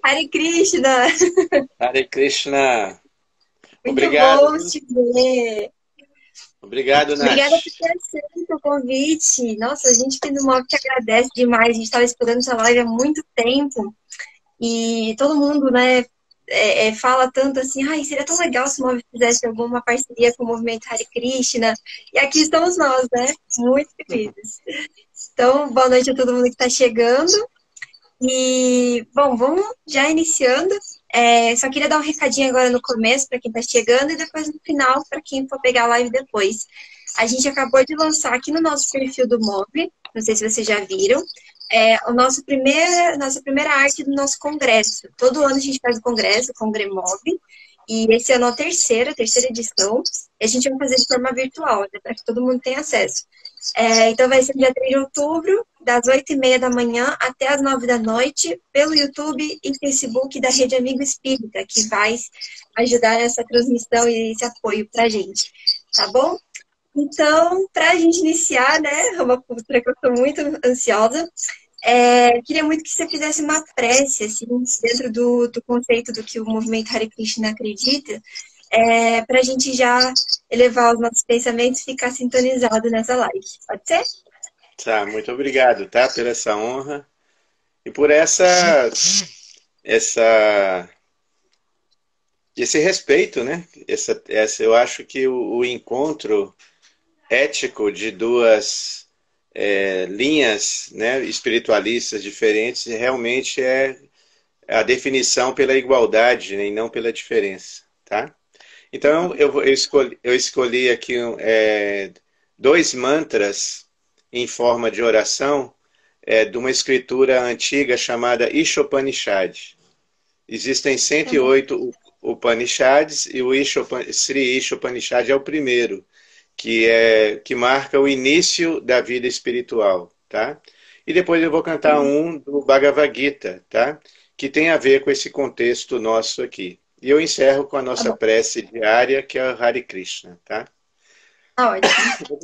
Hare Krishna! Hare Krishna. Muito Obrigado, bom viu? te ver. Obrigado, Obrigada Nath. por ter aceito o convite. Nossa, a gente aqui no Mob te agradece demais. A gente estava esperando essa live há muito tempo. E todo mundo, né, fala tanto assim, ai, seria tão legal se o Mob fizesse alguma parceria com o movimento Hare Krishna. E aqui estamos nós, né? Muito felizes. Então, boa noite a todo mundo que está chegando. E, bom, vamos já iniciando. Só queria dar um recadinho agora no começo para quem está chegando e depois no final para quem for pegar a live depois. A gente acabou de lançar aqui no nosso perfil do MOV, não sei se vocês já viram, nossa primeira arte do nosso congresso. Todo ano a gente faz o congresso, o Congremov, e esse ano é a terceira edição, e a gente vai fazer de forma virtual, né, para que todo mundo tenha acesso. Então vai ser dia 3 de outubro, das 8h30 da manhã até as 9 da noite, pelo YouTube e Facebook da Rede Amigo Espírita, que vai ajudar nessa transmissão e esse apoio para a gente, tá bom? Então, para a gente iniciar, né, é uma cultura que eu estou muito ansiosa, queria muito que você fizesse uma prece, assim, dentro do conceito do que o movimento Hare Krishna acredita, para a gente já elevar os nossos pensamentos e ficar sintonizado nessa live. Pode ser? Tá, muito obrigado, tá? Por essa honra e por essa, esse respeito, né? Eu acho que o encontro ético de duas linhas, né, espiritualistas diferentes realmente é a definição pela igualdade, né, e não pela diferença, tá? Então eu escolhi aqui dois mantras em forma de oração de uma escritura antiga chamada Ishopanishad. Existem Tá bom. 108 Upanishads e o Sri Ishopanishad é o primeiro, que marca o início da vida espiritual, tá? E depois eu vou cantar um do Bhagavad Gita, tá? Que tem a ver com esse contexto nosso aqui. E eu encerro com a Tá nossa bom. prece diária, que é o Hare Krishna, tá? Tá ótimo.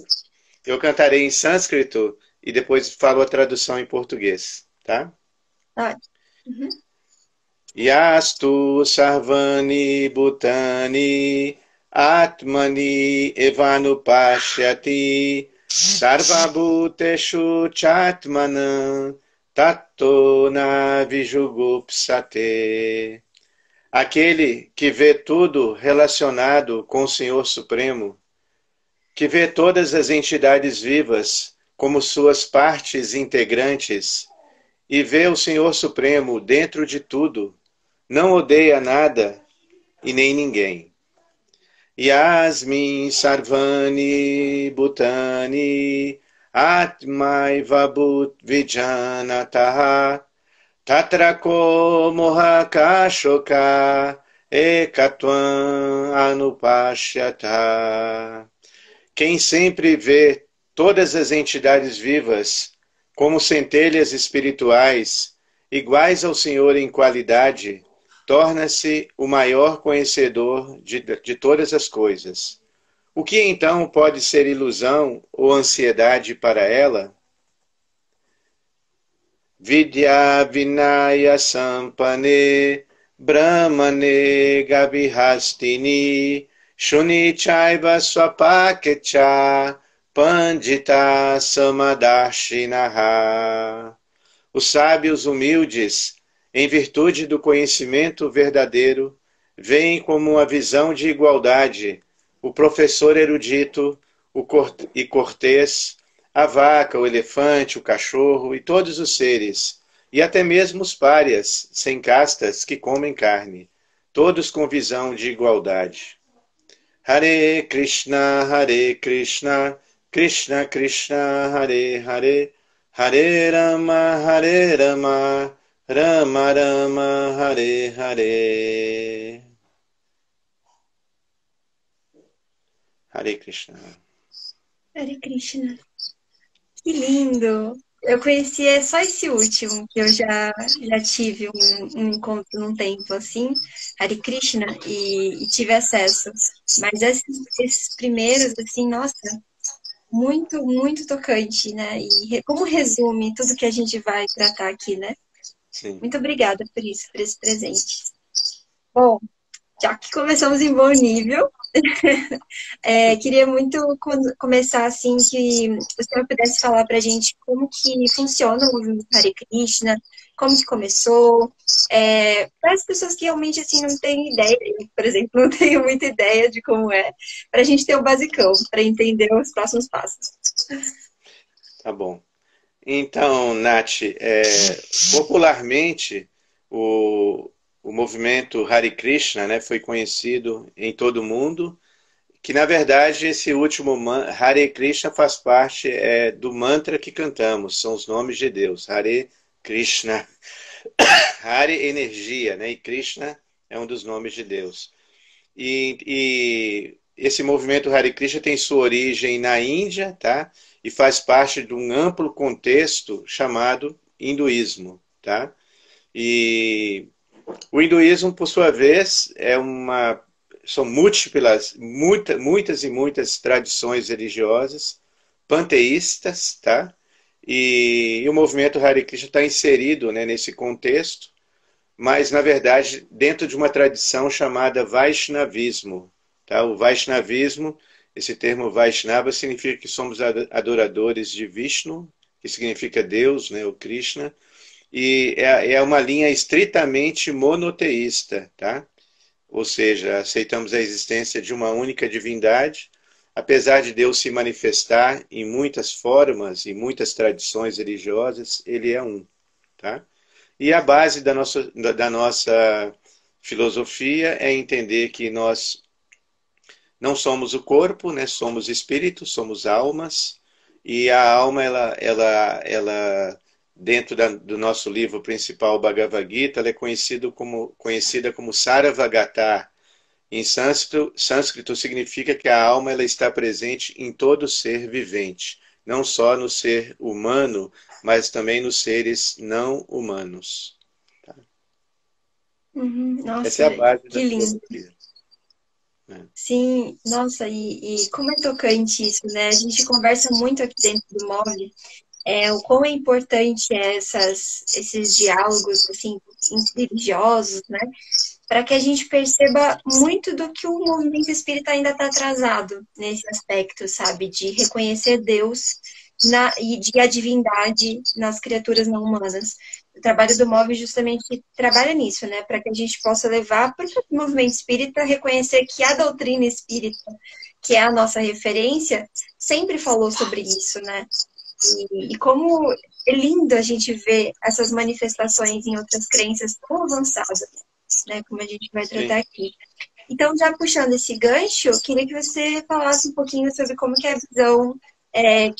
Eu cantarei em sânscrito e depois falo a tradução em português, tá? Tá ótimo. Uhum. Yastu sarvani bhutani atmani evanupashyati sarvabhuteshu chatmanam tato na vijugupsate. Aquele que vê tudo relacionado com o Senhor Supremo, que vê todas as entidades vivas como suas partes integrantes e vê o Senhor Supremo dentro de tudo, não odeia nada e nem ninguém. Yasmin Sarvani Bhutani Atmaiva Bhut Vijanataha Tatrako Mohakashoka Ekatvam Anupashyata. Quem sempre vê todas as entidades vivas como centelhas espirituais, iguais ao Senhor em qualidade, torna-se o maior conhecedor de todas as coisas. O que então pode ser ilusão ou ansiedade para ela? Vidya Vinaya Sampane Brahmane Gabihastini Shuni Chaiva Swapakecha Pandita Samadarshinaha. Os sábios humildes, em virtude do conhecimento verdadeiro, veem como uma visão de igualdade o professor erudito e cortês, a vaca, o elefante, o cachorro e todos os seres, e até mesmo os párias, sem castas, que comem carne, todos com visão de igualdade. Hare Krishna, Krishna Krishna, Hare Hare, Hare Rama, Rama Rama, Hare Hare. Hare Krishna. Hare Krishna. Que lindo! Eu conheci só esse último, que eu já tive um encontro num tempo assim, Hare Krishna, e tive acesso. Mas esses primeiros, assim, nossa, muito tocante, né? E como resume tudo que a gente vai tratar aqui, né? Sim. Muito obrigada por isso, por esse presente. Bom, já que começamos em bom nível, queria muito começar assim que o senhor pudesse falar para a gente como que funciona o movimento Hare Krishna, como que começou, para as pessoas que realmente assim não têm ideia, eu, por exemplo, não tenho muita ideia de como é, para a gente ter o basicão, para entender os próximos passos. Tá bom. Então, Nath, popularmente o movimento Hare Krishna, né, foi conhecido em todo o mundo, que na verdade esse último Hare Krishna faz parte do mantra que cantamos, são os nomes de Deus, Hare Krishna, Hare energia, né, e Krishna é um dos nomes de Deus. E esse movimento Hare Krishna tem sua origem na Índia, tá? E faz parte de um amplo contexto chamado hinduísmo, tá? E o hinduísmo, por sua vez, são muitas e muitas tradições religiosas panteístas, tá? E o movimento Hare Krishna está inserido, né, nesse contexto, mas na verdade dentro de uma tradição chamada Vaishnavismo, tá? O Vaishnavismo, esse termo Vaishnava significa que somos adoradores de Vishnu, que significa Deus, né, o Krishna, e é uma linha estritamente monoteísta, tá? Ou seja, aceitamos a existência de uma única divindade, apesar de Deus se manifestar em muitas formas e muitas tradições religiosas, ele é um, tá? E a base da nossa filosofia é entender que nós não somos o corpo, né? Somos espíritos, somos almas, e a alma, ela dentro do nosso livro principal, Bhagavad Gita, ela é conhecida como Saravagata. Em sânscrito significa que a alma ela está presente em todo ser vivente, não só no ser humano, mas também nos seres não humanos. Tá? Essa Nossa, é a base da que lindo. filosofia. Né? Sim, nossa, e como é tocante isso, né? A gente conversa muito aqui dentro do MOV, o quão é importante esses diálogos, assim, religiosos, né? Para que a gente perceba muito do que o movimento espírita ainda está atrasado nesse aspecto, sabe? De reconhecer Deus e de a divindade nas criaturas não humanas. O trabalho do MOV justamente trabalha nisso, né? Para que a gente possa levar para o movimento espírita reconhecer que a doutrina espírita, que é a nossa referência, sempre falou sobre isso, né? E como é lindo a gente ver essas manifestações em outras crenças tão avançadas, né? Como a gente vai Sim. tratar aqui. Então, já puxando esse gancho, eu queria que você falasse um pouquinho sobre como que é a visão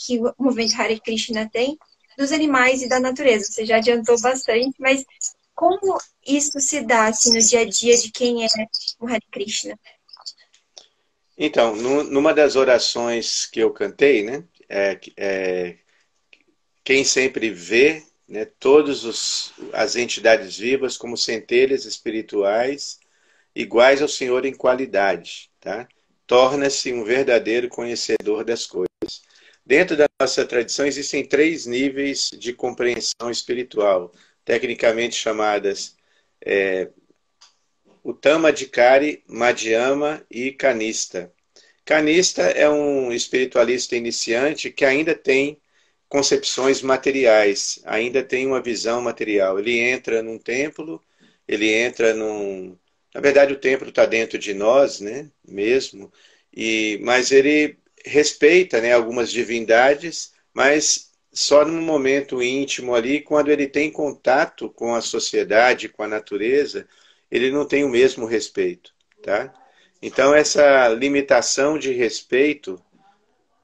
que o movimento Hare Krishna tem dos animais e da natureza. Você já adiantou bastante, mas como isso se dá assim, no dia a dia de quem é o Hare Krishna? Então, numa das orações que eu cantei, né, quem sempre vê, né, as entidades vivas como centelhas espirituais iguais ao Senhor em qualidade, tá? Torna-se um verdadeiro conhecedor das coisas. Dentro da nossa tradição existem 3 níveis de compreensão espiritual, tecnicamente chamadas Uttamadhikari, Madhyama e Kanista. Kanista é um espiritualista iniciante que ainda tem concepções materiais, ainda tem uma visão material. Ele entra num templo, ele entra num... Na verdade, o templo está dentro de nós, né, mesmo, mas ele respeita, né, algumas divindades, mas só num momento íntimo ali, quando ele tem contato com a sociedade, com a natureza, ele não tem o mesmo respeito, tá? Então, essa limitação de respeito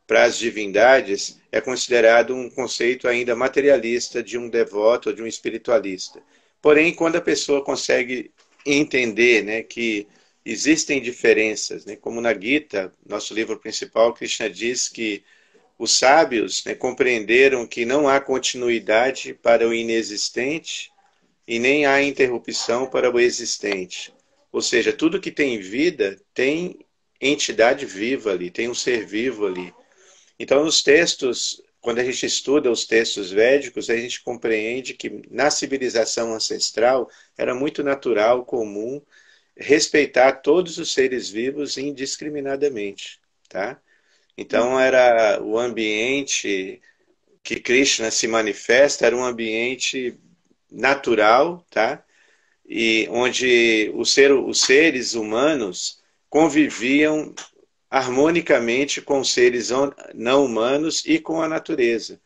para as divindades é considerado um conceito ainda materialista de um devoto ou de um espiritualista. Porém, quando a pessoa consegue entender, né, que existem diferenças, né, como na Gita, nosso livro principal, Krishna diz que os sábios, né, compreenderam que não há continuidade para o inexistente e nem há interrupção para o existente. Ou seja, tudo que tem vida tem entidade viva ali, tem um ser vivo ali. Então, nos textos quando a gente estuda os textos védicos, a gente compreende que na civilização ancestral era muito natural, comum, respeitar todos os seres vivos indiscriminadamente, tá? Então era o ambiente que Krishna se manifesta, era um ambiente natural, tá? E onde os seres humanos conviviam harmonicamente com os seres não humanos e com a natureza.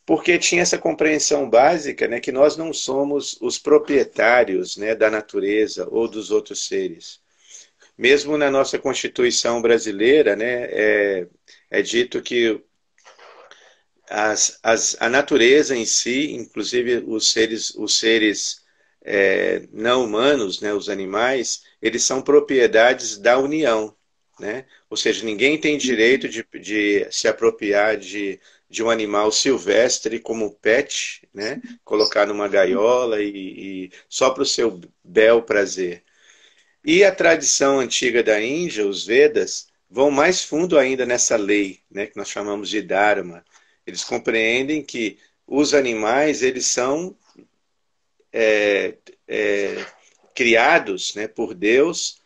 Porque tinha essa compreensão básica, né, que nós não somos os proprietários, né, da natureza ou dos outros seres. Mesmo na nossa Constituição brasileira, né, é dito que a natureza em si, inclusive os seres não humanos, né, os animais, eles são propriedades da União, né? Ou seja, ninguém tem direito de se apropriar de um animal silvestre como pet, né? Colocar numa gaiola e só para o seu bel prazer. E a tradição antiga da Índia, os Vedas, vão mais fundo ainda nessa lei, né, que nós chamamos de Dharma. Eles compreendem que os animais, eles são criados, né, por Deus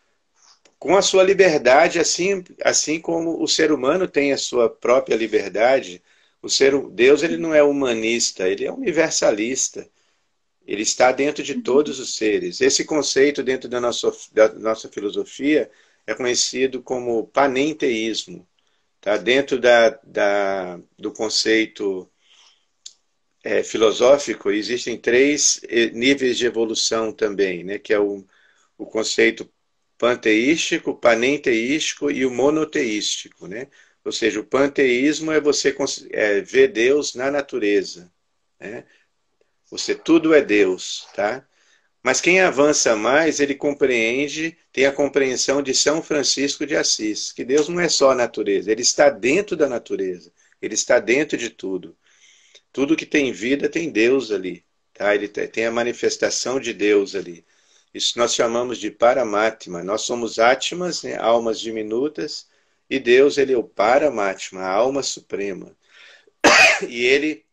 com a sua liberdade, assim como o ser humano tem a sua própria liberdade. Deus, ele não é humanista, ele é universalista. Ele está dentro de todos os seres. Esse conceito dentro da nossa filosofia é conhecido como panenteísmo. Tá? Dentro do conceito filosófico, existem três níveis de evolução também, né? Que é o conceito panteístico, panenteístico e o monoteístico. Né? Ou seja, o panteísmo é você ver Deus na natureza. Né? Tudo é Deus, tá? Mas quem avança mais, ele compreende, tem a compreensão de São Francisco de Assis, que Deus não é só a natureza, ele está dentro da natureza, ele está dentro de tudo. Tudo que tem vida tem Deus ali, tá? Ele tem a manifestação de Deus ali. Isso nós chamamos de Paramatma. Nós somos Atmas, né? Almas diminutas, e Deus, ele é o Paramatma, a alma suprema. E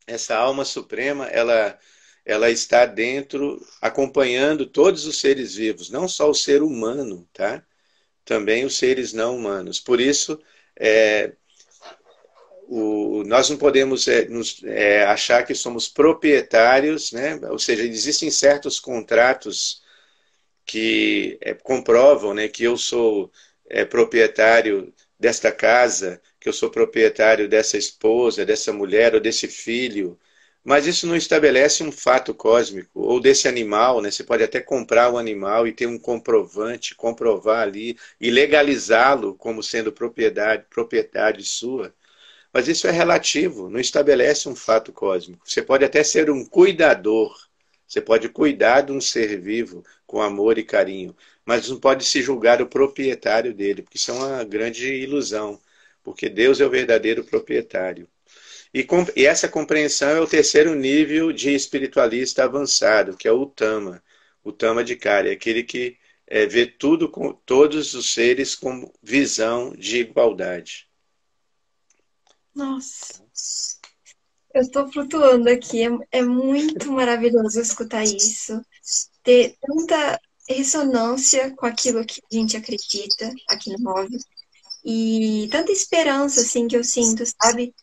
essa alma suprema, ela está dentro, acompanhando todos os seres vivos, não só o ser humano, tá? Também os seres não humanos. Por isso, nós não podemos achar que somos proprietários, né? Ou seja, existem certos contratos que comprovam, né, que eu sou proprietário desta casa, que eu sou proprietário dessa esposa, dessa mulher ou desse filho. Mas isso não estabelece um fato cósmico, ou desse animal, né? Você pode até comprar um animal e ter um comprovante, comprovar ali, e legalizá-lo como sendo propriedade sua. Mas isso é relativo, não estabelece um fato cósmico. Você pode até ser um cuidador, você pode cuidar de um ser vivo com amor e carinho, mas não pode se julgar o proprietário dele, porque isso é uma grande ilusão, porque Deus é o verdadeiro proprietário. E essa compreensão é o terceiro nível de espiritualista avançado, que é o Tama. O Tama de Kari, aquele que vê tudo, com todos os seres com visão de igualdade. Nossa, eu estou flutuando aqui. É muito maravilhoso escutar isso. Ter tanta ressonância com aquilo que a gente acredita aqui no Move. E tanta esperança, assim, que eu sinto, sabe?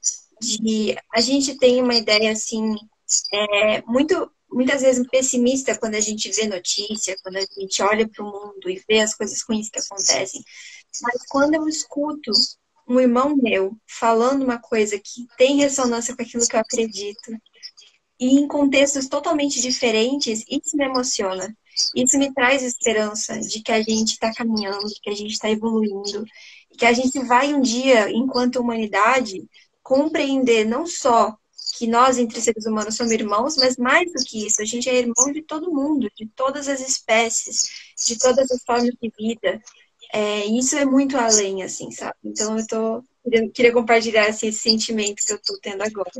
A gente tem uma ideia, assim, muitas vezes pessimista quando a gente vê notícia, quando a gente olha para o mundo e vê as coisas ruins que acontecem. Mas quando eu escuto um irmão meu falando uma coisa que tem ressonância com aquilo que eu acredito, e em contextos totalmente diferentes, isso me emociona. Isso me traz esperança de que a gente está caminhando, de que a gente está evoluindo, e que a gente vai um dia, enquanto humanidade, compreender não só que nós, entre seres humanos, somos irmãos, mas mais do que isso, a gente é irmão de todo mundo, de todas as espécies, de todas as formas de vida. Isso é muito além, assim, sabe? Então queria compartilhar assim, esse sentimento que eu estou tendo agora.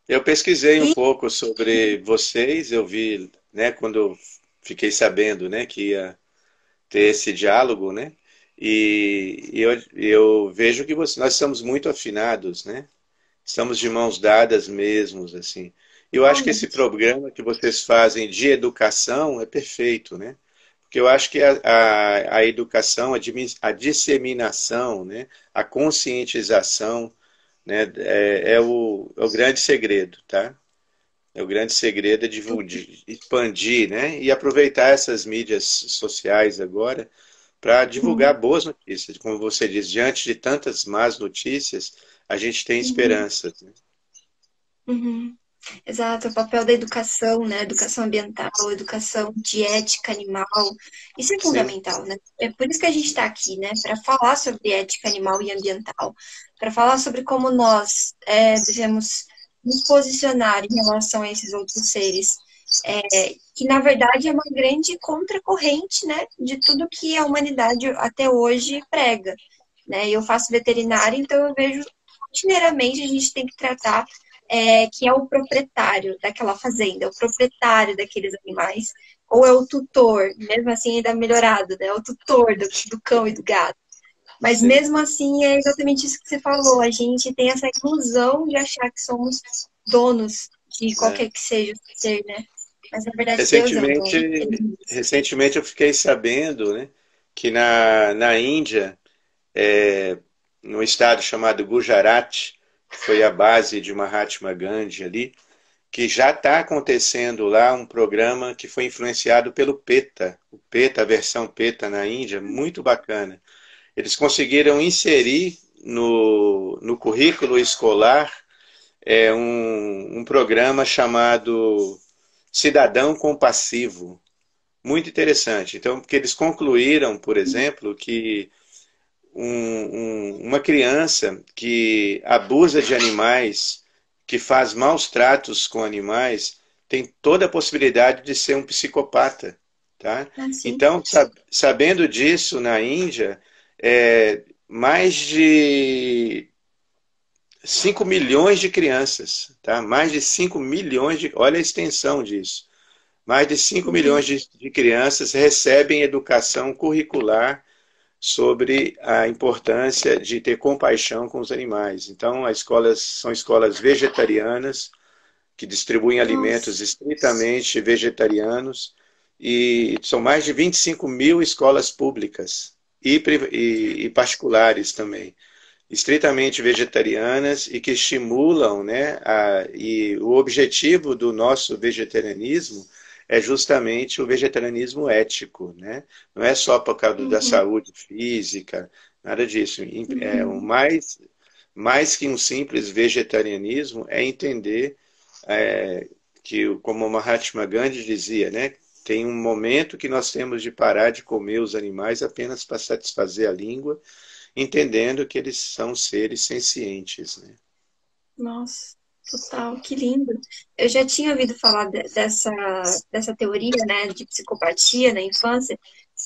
Eu pesquisei um pouco sobre vocês, eu vi, né, quando eu fiquei sabendo, né, que ia ter esse diálogo, né, e eu vejo que nós estamos muito afinados, né, estamos de mãos dadas mesmo, assim. Eu acho que esse Realmente. programa que vocês fazem de educação é perfeito, né? Porque eu acho que a educação, a disseminação, né? A conscientização, né? É o grande segredo, tá? É o grande segredo é de expandir, né? E aproveitar essas mídias sociais agora para Uhum, divulgar boas notícias. Como você diz, diante de tantas más notícias, a gente tem uhum, esperança, né? uhum. Exato, o papel da educação, né? Educação ambiental, educação de ética animal. Isso é Sim, fundamental, né? É por isso que a gente está aqui, né? Para falar sobre ética animal e ambiental, para falar sobre como nós devemos nos posicionar em relação a esses outros seres, que na verdade é uma grande contracorrente, né? De tudo que a humanidade até hoje prega, né? Eu faço veterinária, então eu vejo rotineiramente a gente tem que tratar que é o proprietário daquela fazenda, é o proprietário daqueles animais, ou é o tutor, mesmo assim ainda melhorado, né? É o tutor do cão e do gato. Mas sim. mesmo assim é exatamente isso que você falou, a gente tem essa ilusão de achar que somos donos de É. qualquer que seja o ser, né? Mas na verdade Deus é o dono. Recentemente eu fiquei sabendo, né, que na Índia, no estado chamado Gujarat, que foi a base de Mahatma Gandhi ali, que já está acontecendo lá um programa que foi influenciado pelo PETA, o PETA, a versão PETA na Índia, muito bacana. Eles conseguiram inserir no currículo escolar um programa chamado Cidadão Compassivo. Muito interessante. Então, porque eles concluíram, por exemplo, que uma criança que abusa de animais, que faz maus tratos com animais, tem toda a possibilidade de ser um psicopata. Tá? Assim, Então, sabendo disso, na Índia, mais de 5 milhões de crianças, tá? Mais de 5 milhões de. Olha a extensão disso. Mais de 5 milhões incrível. de crianças recebem educação curricular sobre a importância de ter compaixão com os animais. Então, as escolas são escolas vegetarianas, que distribuem alimentos Nossa, estritamente vegetarianos, e são mais de 25 mil escolas públicas e particulares também, estritamente vegetarianas e que estimulam, né, e o objetivo do nosso vegetarianismo é justamente o vegetarianismo ético, né? Não é só por causa da uhum, saúde física, nada disso. É o uhum, mais que um simples vegetarianismo é entender que, como o Mahatma Gandhi dizia, né, tem um momento que nós temos de parar de comer os animais apenas para satisfazer a língua, entendendo que eles são seres sencientes, né? nossa, total, que lindo. Eu já tinha ouvido falar dessa teoria, né, de psicopatia na infância,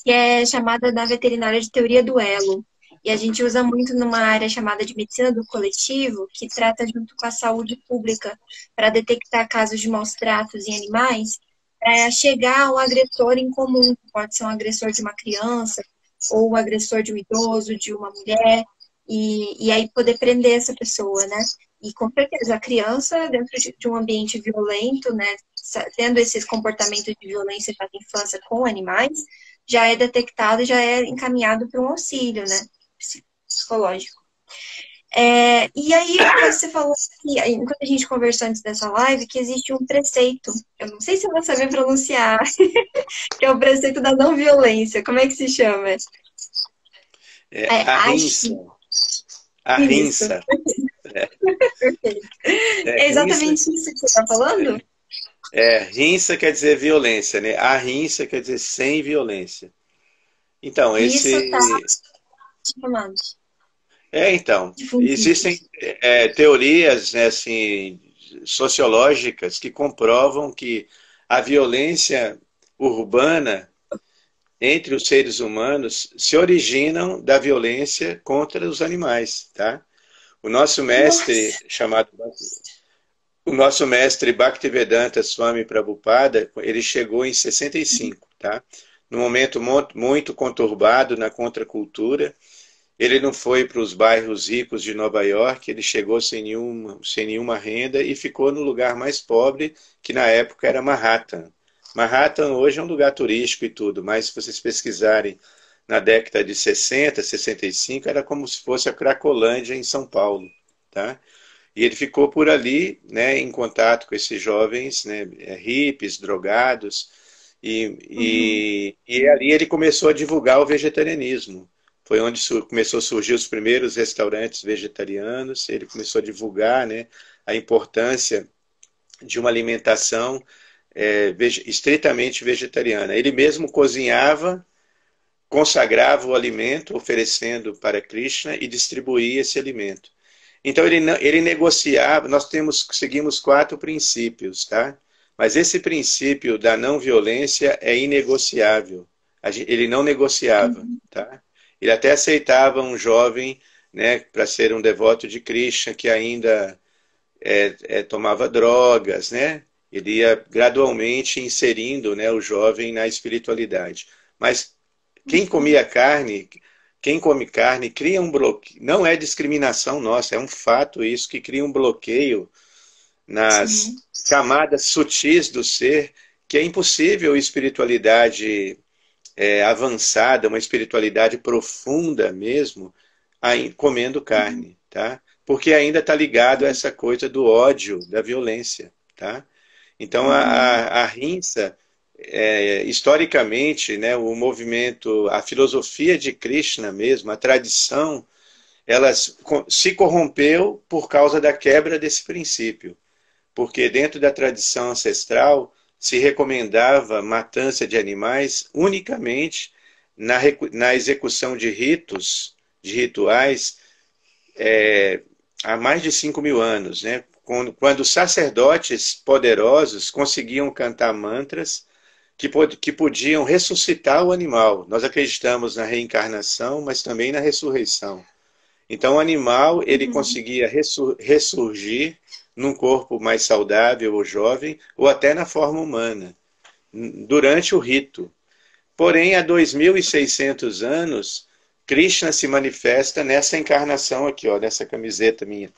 que é chamada na veterinária de teoria do elo. E a gente usa muito numa área chamada de medicina do coletivo, que trata junto com a saúde pública, para detectar casos de maus tratos em animais, para chegar ao agressor em comum, pode ser um agressor de uma criança, ou um agressor de um idoso, de uma mulher, e aí poder prender essa pessoa, né? E com certeza, a criança, dentro de um ambiente violento, né, tendo esses comportamentos de violência já na infância com animais, já é detectado e já é encaminhado para um auxílio, né, psicológico. E aí, você falou que, enquanto a gente conversou antes dessa live, que existe um preceito, eu não sei se eu vou saber pronunciar, que é o preceito da não violência. Como é que se chama? É É, a rinça, acho a isso. rinça, Perfeito. É rinça, exatamente isso que você está falando? rinça quer dizer violência, né? A rinça quer dizer sem violência. Então, E isso está chamando. então, Difundido. existem teorias, né, assim, sociológicas que comprovam que a violência urbana entre os seres humanos se originam da violência contra os animais, tá? O nosso mestre Nossa, chamado o nosso mestre Bhaktivedanta Swami Prabhupada, ele chegou em 65, tá? Num momento muito conturbado na contracultura, Ele não foi para os bairros ricos de Nova York, ele chegou sem nenhuma renda e ficou no lugar mais pobre, que na época era Manhattan. Manhattan hoje é um lugar turístico e tudo, mas se vocês pesquisarem na década de 60, 65, era como se fosse a Cracolândia em São Paulo, tá? E ele ficou por ali, né, em contato com esses jovens, né, hippies, drogados, e ali ele começou a divulgar o vegetarianismo. Foi onde começou a surgir os primeiros restaurantes vegetarianos. Ele começou a divulgar, né, a importância de uma alimentação estritamente vegetariana. Ele mesmo cozinhava, consagrava o alimento, oferecendo para Krishna e distribuía esse alimento. Então ele negociava, seguimos 4 princípios, tá? Mas esse princípio da não violência é inegociável. Ele não negociava, tá? Ele até aceitava um jovem, né, para ser um devoto de Krishna, que ainda tomava drogas, né? Ele ia gradualmente inserindo, né, o jovem na espiritualidade. Mas quem comia carne, quem come carne, cria um bloqueio. Não é discriminação nossa, é um fato isso, que cria um bloqueio nas camadas sutis do ser, que é impossível espiritualidade avançada, uma espiritualidade profunda mesmo, comendo carne, tá? Porque ainda está ligado a essa coisa do ódio, da violência, tá? Então a rinça, historicamente, né, o movimento, a filosofia de Krishna mesmo, a tradição, ela se corrompeu por causa da quebra desse princípio. Porque dentro da tradição ancestral se recomendava matança de animais unicamente na execução de ritos, de rituais, há mais de 5.000 anos, né? Quando sacerdotes poderosos conseguiam cantar mantras que podiam ressuscitar o animal. Nós acreditamos na reencarnação, mas também na ressurreição. Então o animal ele conseguia ressurgir num corpo mais saudável ou jovem, ou até na forma humana, durante o rito. Porém, há 2.600 anos, Krishna se manifesta nessa encarnação aqui, ó, nessa camiseta minha.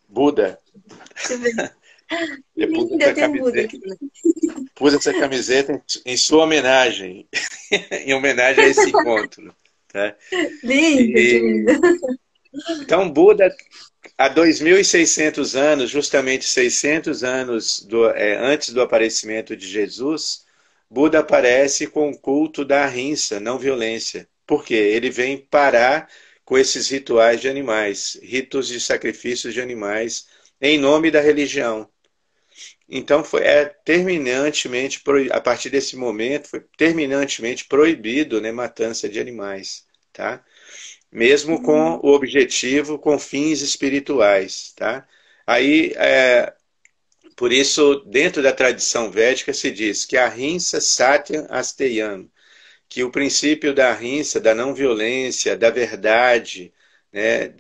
Buda. Linda, tem um Buda aqui. Pus essa camiseta em sua homenagem, em homenagem a esse encontro. Tá? Lindo. Então, Buda, há 2.600 anos, justamente 600 anos antes do aparecimento de Jesus, Buda aparece com o culto da ahimsa, não violência. Por quê? Ele vem parar com esses rituais de animais, ritos de sacrifícios de animais, em nome da religião. Então, terminantemente, a partir desse momento, foi terminantemente proibido, né, matança de animais, tá? Mesmo com o objetivo, com fins espirituais, tá? Aí, por isso, dentro da tradição védica se diz que a ahimsa satyam asteyam, que o princípio da ahimsa, da não violência, da verdade, né,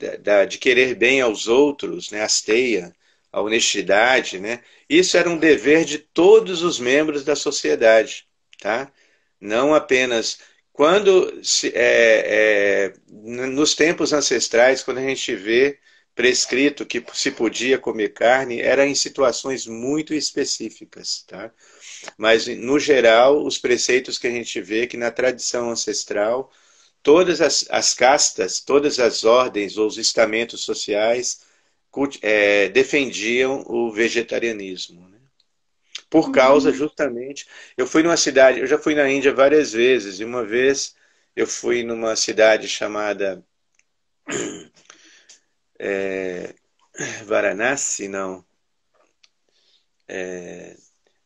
de querer bem aos outros, né, asteya, a honestidade, né, isso era um dever de todos os membros da sociedade, tá? Não apenas nos tempos ancestrais, quando a gente vê prescrito que se podia comer carne, era em situações muito específicas, tá? Mas, no geral, os preceitos que a gente vê que na tradição ancestral, todas as castas, todas as ordens ou os estamentos sociais defendiam o vegetarianismo, né? Por causa, justamente, eu já fui na Índia várias vezes, e uma vez eu fui numa cidade chamada Varanasi, não. É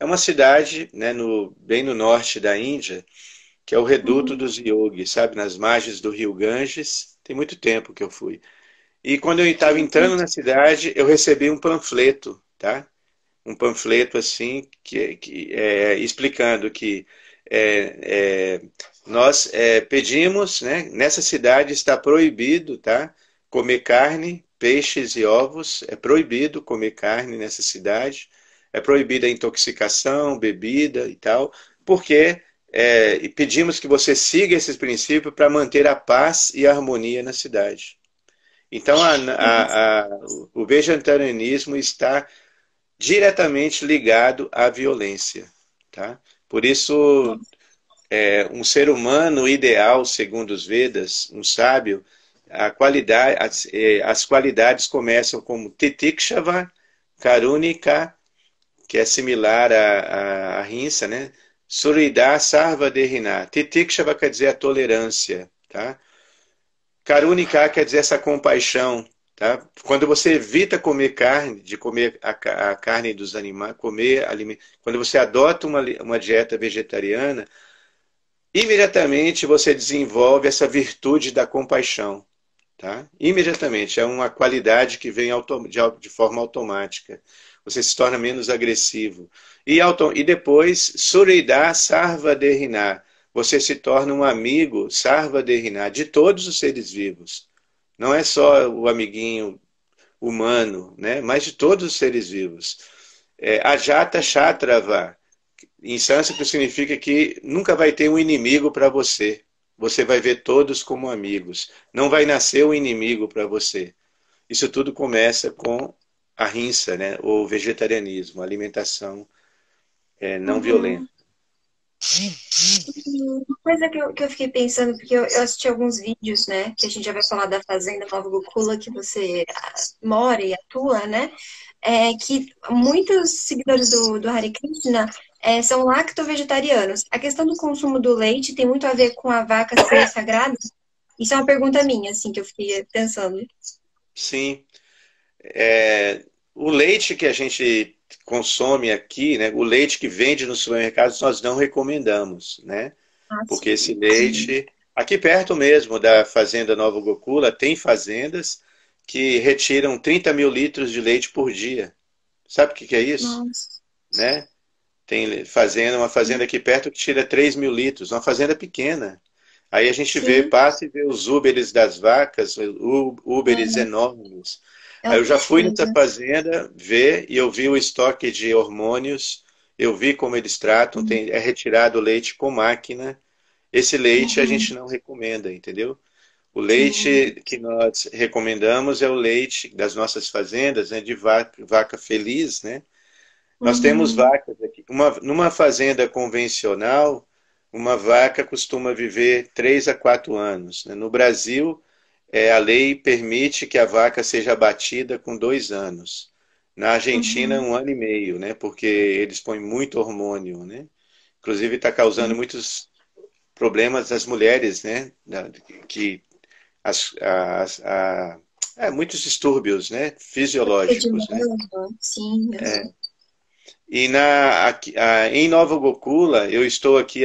uma cidade, né, bem no norte da Índia, que é o reduto dos yogis, sabe? Nas margens do rio Ganges. Tem muito tempo que eu fui. E quando eu estava entrando na cidade, eu recebi um panfleto, tá? Um panfleto assim, explicando que nós pedimos, né? Nessa cidade está proibido, tá? Comer carne, peixes e ovos. É proibido comer carne nessa cidade. É proibida a intoxicação, bebida e tal, porque e pedimos que você siga esses princípios para manter a paz e a harmonia na cidade. Então, o vegetarianismo está diretamente ligado à violência. Tá? Por isso, um ser humano ideal, segundo os Vedas, um sábio, as qualidades começam como titikshava, karunika, que é similar à rinça, né? Surida sarva derina. Titikshava quer dizer a tolerância, tá? Karunika quer dizer essa compaixão, tá? Quando você evita comer carne, de comer a carne dos animais, quando você adota uma dieta vegetariana, imediatamente você desenvolve essa virtude da compaixão, tá? Imediatamente, é uma qualidade que vem de forma automática. Você se torna menos agressivo. E depois, Surida Sarva Derina. Você se torna um amigo, Sarva Derina, de todos os seres vivos. Não é só o amiguinho humano, né? Mas de todos os seres vivos. Ajata Shatrava, em sânscrito significa que nunca vai ter um inimigo para você. Você vai ver todos como amigos. Não vai nascer um inimigo para você. Isso tudo começa com a rinça, né? O vegetarianismo, a alimentação não violenta. Uhum. Uma coisa que eu fiquei pensando, porque eu assisti alguns vídeos, né? Que a gente já vai falar da Fazenda Nova Gokula, que você mora e atua, né? Que muitos seguidores do Hare Krishna são lacto-vegetarianos. A questão do consumo do leite tem muito a ver com a vaca ser sagrada? Isso é uma pergunta minha, assim, que eu fiquei pensando. Sim. O leite que a gente consome aqui, né? O leite que vende nos supermercados, nós não recomendamos, né? Ah, Porque sim. esse leite, aqui perto mesmo da Fazenda Nova Gokula, tem fazendas que retiram 30 mil litros de leite por dia. Sabe o que é isso? Nossa. Né? Tem uma fazenda aqui perto que tira 3 mil litros, uma fazenda pequena. Aí a gente Sim. passa e vê os úberes das vacas, úberes É, enormes. é Aí uma eu já fui nessa tristeza. fazenda ver e eu vi o estoque de hormônios, eu vi como eles tratam, é retirado o leite com máquina. Esse leite a Uhum. gente não recomenda, entendeu? O Sim. leite que nós recomendamos é o leite das nossas fazendas, né, de vaca feliz, né? Nós temos Uhum. vacas aqui. Numa fazenda convencional, uma vaca costuma viver 3 a 4 anos, né? No Brasil, a lei permite que a vaca seja abatida com 2 anos. Na Argentina, Uhum. 1 ano e meio, né? Porque eles põem muito hormônio, né? Inclusive está causando muitos problemas às mulheres, né? Que muitos distúrbios, né? Fisiológicos, né? Sim, uhum. E em Nova Gokula, eu estou aqui,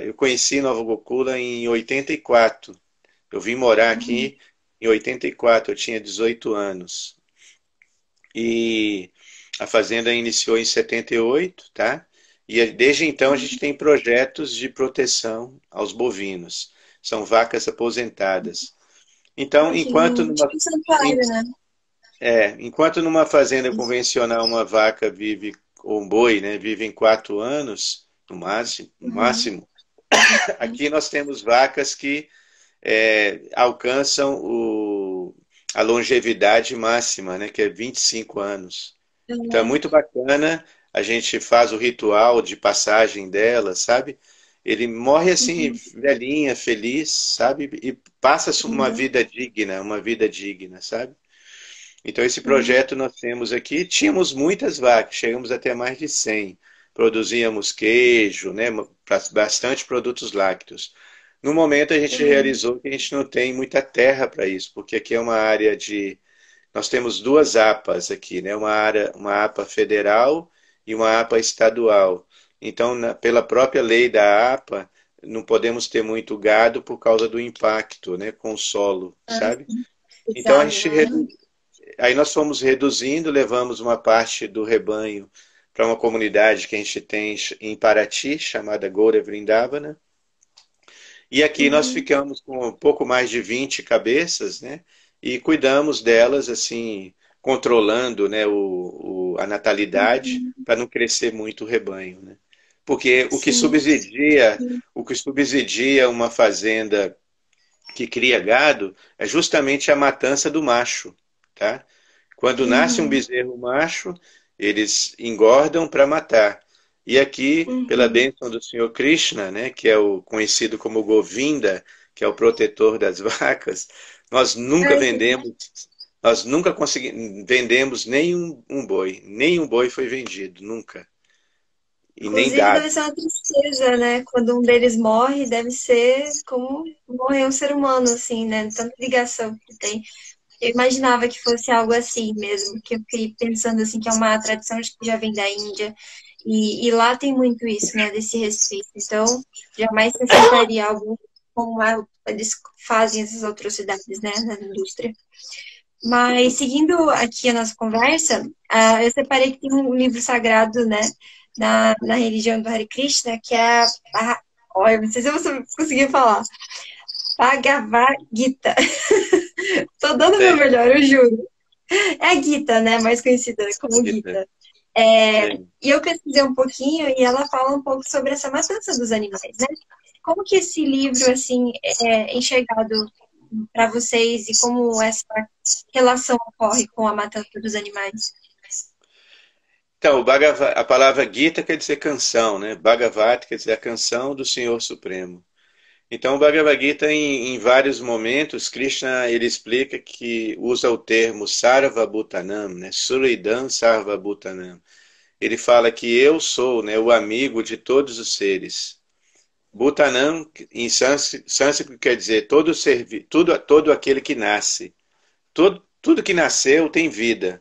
eu conheci Nova Gokula em 84. Eu vim morar Uhum. aqui em 84, eu tinha 18 anos. E a fazenda iniciou em 78, tá? E desde então a gente tem projetos de proteção aos bovinos. São vacas aposentadas. Então, Ai, que lindo. Tipo um santuário, né? enquanto numa fazenda convencional uma vaca vive, ou um boi, né, vive em 4 anos, no Uhum. máximo, aqui nós temos vacas que alcançam a longevidade máxima, né, que é 25 anos. Então é Uhum. muito bacana, a gente faz o ritual de passagem dela, sabe? Ele morre assim, Uhum. velhinha, feliz, sabe? E passa Uhum. uma vida digna, sabe? Então, esse Uhum. projeto nós temos aqui, tínhamos muitas vacas, chegamos até mais de 100. Produzíamos queijo, né, bastante produtos lácteos. No momento, a gente Uhum. realizou que a gente não tem muita terra para isso, porque aqui é uma área de. Nós temos duas APAs aqui, né, uma APA federal e uma APA estadual. Então, pela própria lei da APA, não podemos ter muito gado por causa do impacto, né, com o solo, Ah, sabe? Então, a pesado, gente né? Aí nós fomos reduzindo, levamos uma parte do rebanho para uma comunidade que a gente tem em Paraty, chamada Goura Vrindavana. E aqui nós Uhum. ficamos com um pouco mais de 20 cabeças, né? E cuidamos delas, assim, controlando, né, a natalidade, Uhum. para não crescer muito o rebanho, né? Porque sim. o que subsidia uma fazenda que cria gado é justamente a matança do macho, tá? Quando nasce um Uhum, bezerro macho, eles engordam para matar. E aqui, pela uhum. bênção do Senhor Krishna, né, que é o conhecido como Govinda, que é o protetor das vacas, nós nunca Ai, que vendemos, nós nunca conseguimos, vendemos um boi, nem um boi foi vendido, nunca, e nem inclusive, deve dado. ser uma tristeza, né? Quando um deles morre, deve ser como morrer um ser humano, assim, né? Tanta ligação que tem. Eu imaginava que fosse algo assim mesmo, que eu fiquei pensando assim que é uma tradição acho que já vem da Índia e lá tem muito isso, né, desse respeito. Então, jamais se aceitaria algo como eles fazem essas atrocidades, né, na indústria. Mas seguindo aqui a nossa conversa, eu separei que tem um livro sagrado, né, na religião do Hare Krishna, que é olha, não sei se eu vou conseguir falar. Bhagavad Gita. Tô dando o meu Sei, melhor, eu juro. É a Gita, né? Mais conhecida como Gita, Gita. É, sei. e eu pesquisei um pouquinho e ela fala um pouco sobre essa matança dos animais, né? Como que esse livro, assim, é enxergado para vocês e como essa relação ocorre com a matança dos animais? Então, a palavra Gita quer dizer canção, né? Bhagavad quer dizer a canção do Senhor Supremo. Então, o Bhagavad Gita, em vários momentos, Krishna ele explica que usa o termo Sarvabhutanam, né? Suridam Sarvabhutanam. Ele fala que eu sou, né, o amigo de todos os seres. Bhutanam, em sânscrito, quer dizer todo aquele que nasce. Tudo que nasceu tem vida.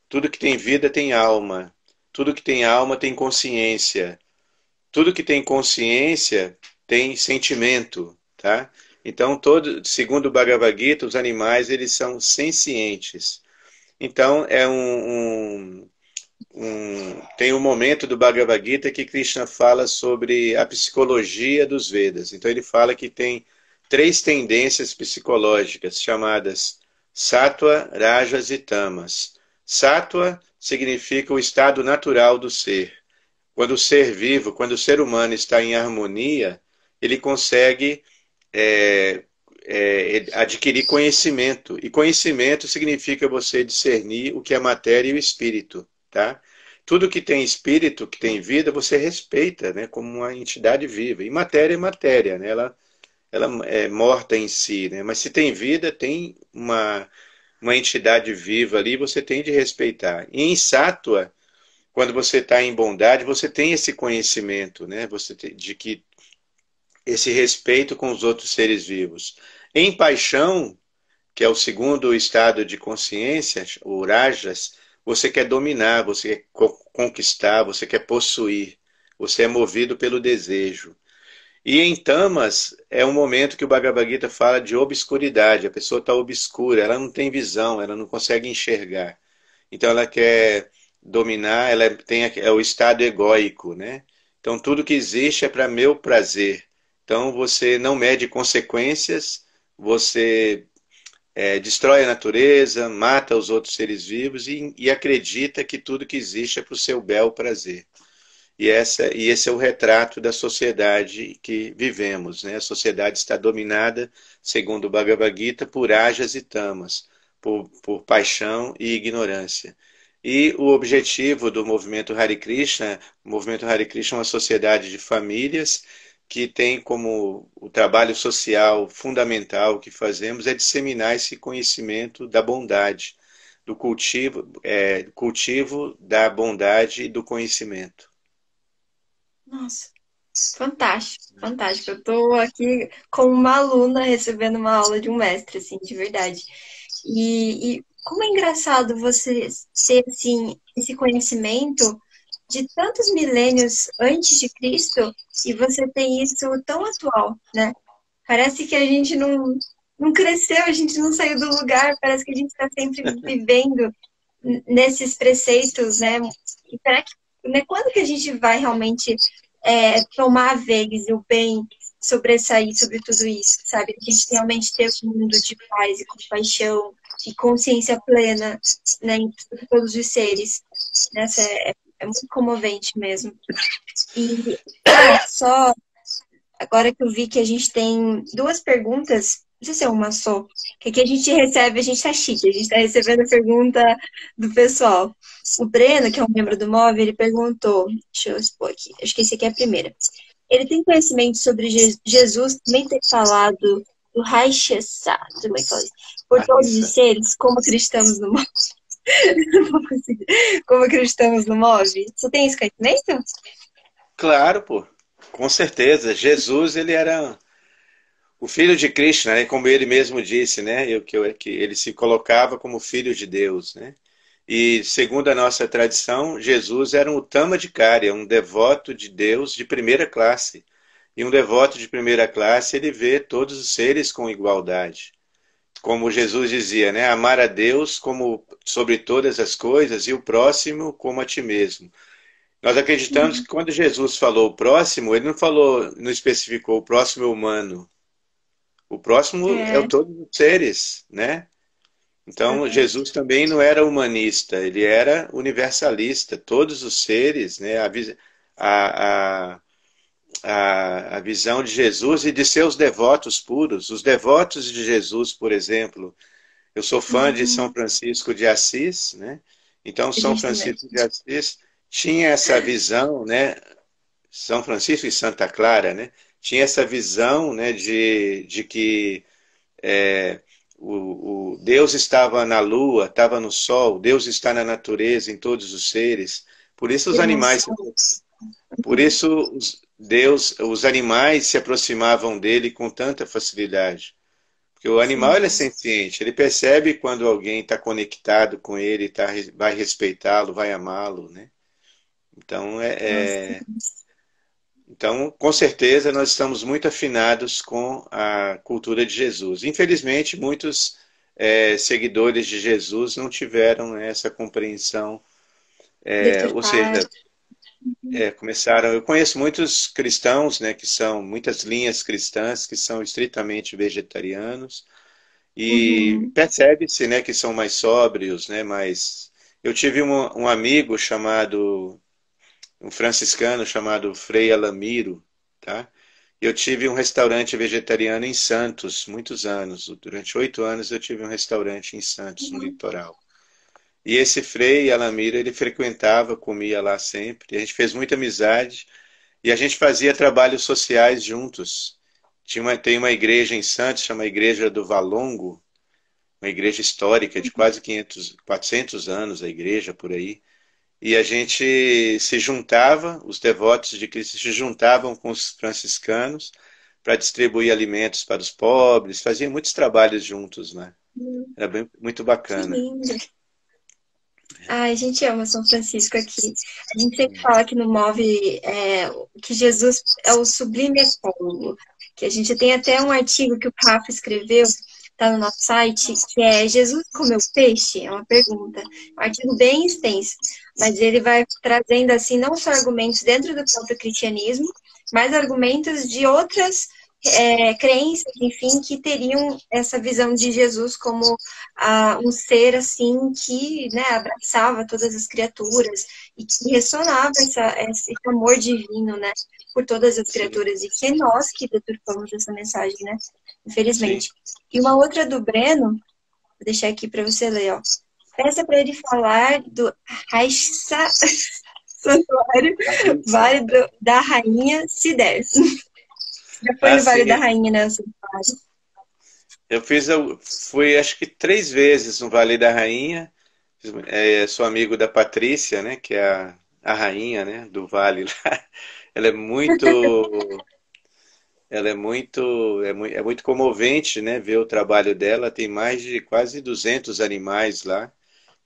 Tudo que tem vida tem alma. Tudo que tem alma tem consciência. Tudo que tem consciência tem sentimento, tá? Então, segundo o Bhagavad Gita, os animais eles são sencientes. Então, tem um momento do Bhagavad Gita que Krishna fala sobre a psicologia dos Vedas. Então, ele fala que tem três tendências psicológicas chamadas Sattva, Rajas e Tamas. Sattva significa o estado natural do ser. Quando o ser vivo, quando o ser humano está em harmonia, ele consegue é, adquirir conhecimento. E conhecimento significa você discernir o que é matéria e o espírito, tá? Tudo que tem espírito, que tem vida, você respeita, né, como uma entidade viva. E matéria é matéria, né? Ela é morta em si, né? Mas se tem vida, tem uma entidade viva ali, você tem de respeitar. E em sátua, quando você está em bondade, você tem esse conhecimento, né? De que esse respeito com os outros seres vivos. Em paixão, que é o segundo estado de consciência, o rajas, você quer dominar, você quer conquistar, você quer possuir, você é movido pelo desejo. E em tamas é um momento que o Bhagavad Gita fala de obscuridade, a pessoa está obscura, ela não tem visão, ela não consegue enxergar. Então ela quer dominar, é o estado egóico, né? Então tudo que existe é para meu prazer. Então você não mede consequências, você destrói a natureza, mata os outros seres vivos e acredita que tudo que existe é para o seu bel prazer. E esse é o retrato da sociedade que vivemos, né? A sociedade está dominada, segundo o Bhagavad Gita, por ajas e tamas, por paixão e ignorância. E o objetivo do movimento Hare Krishna é uma sociedade de famílias que tem como o trabalho social fundamental que fazemos é disseminar esse conhecimento da bondade, do cultivo da bondade e do conhecimento. Nossa, fantástico, fantástico. Eu tô aqui como uma aluna recebendo uma aula de um mestre, assim, de verdade. E como é engraçado você ter, assim, esse conhecimento de tantos milênios antes de Cristo e você tem isso tão atual, né? Parece que a gente não cresceu, a gente não saiu do lugar, parece que a gente está sempre vivendo nesses preceitos, né? E será que, né, quando que a gente vai realmente tomar a vez e o bem sobressair sobre tudo isso, sabe? A gente realmente ter um mundo de paz e compaixão e consciência plena, né, em todos os seres. Né? É muito comovente mesmo. E, só agora que eu vi que a gente tem duas perguntas, não sei se é uma só, que aqui a gente recebe, a gente tá chique, a gente tá recebendo a pergunta do pessoal. O Breno, que é um membro do MOV, ele perguntou, deixa eu expor aqui, acho que esse aqui é a primeira. Ele tem conhecimento sobre Jesus também ter falado do Reichsat, como é que fala isso? Por todos os seres, como cristãos no MOV. Não vou conseguir. Como cristãos no MOV. Você tem esse conhecimento? Claro, pô. Com certeza. Jesus, ele era o filho de Krishna, né? Como ele mesmo disse, né? Que ele se colocava como filho de Deus, né? E segundo a nossa tradição, Jesus era um Uttamadikarya, um devoto de Deus de primeira classe. E um devoto de primeira classe, ele vê todos os seres com igualdade. Como Jesus dizia, né? Amar a Deus como sobre todas as coisas e o próximo como a ti mesmo. Nós acreditamos que quando Jesus falou o próximo, ele não falou, não especificou o próximo é humano. O próximo é o todos os seres, né? Então, Jesus também não era humanista, ele era universalista. Todos os seres, né? A, a visão de Jesus e de seus devotos puros. Os devotos de Jesus, por exemplo, eu sou fã de São Francisco de Assis, né? Então, São Francisco de Assis tinha essa visão, né? São Francisco e Santa Clara, né? Tinha essa visão, né, de que o Deus estava na lua, estava no sol, Deus está na natureza, em todos os seres. Por isso os animais, por isso os animais se aproximavam dele com tanta facilidade. Porque o animal ele é senciente, ele percebe quando alguém está conectado com ele, vai respeitá-lo, vai amá-lo, né? Então, então, com certeza, nós estamos muito afinados com a cultura de Jesus. Infelizmente, muitos seguidores de Jesus não tiveram, né, essa compreensão. Ou seja, começaram. Eu conheço muitos cristãos, né, que são muitas linhas cristãs que são estritamente vegetarianos e percebe-se, né, que são mais sóbrios, né, mas eu tive um amigo chamado um franciscano chamado Frei Alamiro, tá? Eu tive um restaurante vegetariano em Santos, muitos anos. Durante 8 anos eu tive um restaurante em Santos, no litoral. E esse Frei Alamiro, ele frequentava, comia lá sempre. A gente fez muita amizade e a gente fazia trabalhos sociais juntos. Tem uma igreja em Santos, chama Igreja do Valongo, uma igreja histórica de quase 400 anos, a igreja por aí. E a gente se juntava, os devotos de Cristo se juntavam com os franciscanos para distribuir alimentos para os pobres, faziam muitos trabalhos juntos, né? Era muito bacana. Que lindo. Ai, a gente ama São Francisco aqui. A gente sempre fala que no MOV que Jesus é o sublime ecólogo. Que a gente tem até um artigo que o Rafa escreveu, está no nosso site, que é Jesus comeu peixe? É uma pergunta. Um artigo bem extenso. Mas ele vai trazendo, assim, não só argumentos dentro do próprio cristianismo, mas argumentos de outras crenças, enfim, que teriam essa visão de Jesus como um ser, assim, que, né, abraçava todas as criaturas e que ressonava esse amor divino, né, por todas as criaturas. E que é nós que deturpamos essa mensagem, né, infelizmente. Sim. E uma outra do Breno, vou deixar aqui para você ler, ó. Peça para ele falar do Raixa Santuário Vale da Rainha Sider. Já foi no Vale da Rainha, né? Eu fui acho que 3 vezes no Vale da Rainha. Sou amigo da Patrícia, né? Que é a rainha, né? Do Vale lá. Ela é muito comovente, né? Ver o trabalho dela. Tem mais de quase 200 animais lá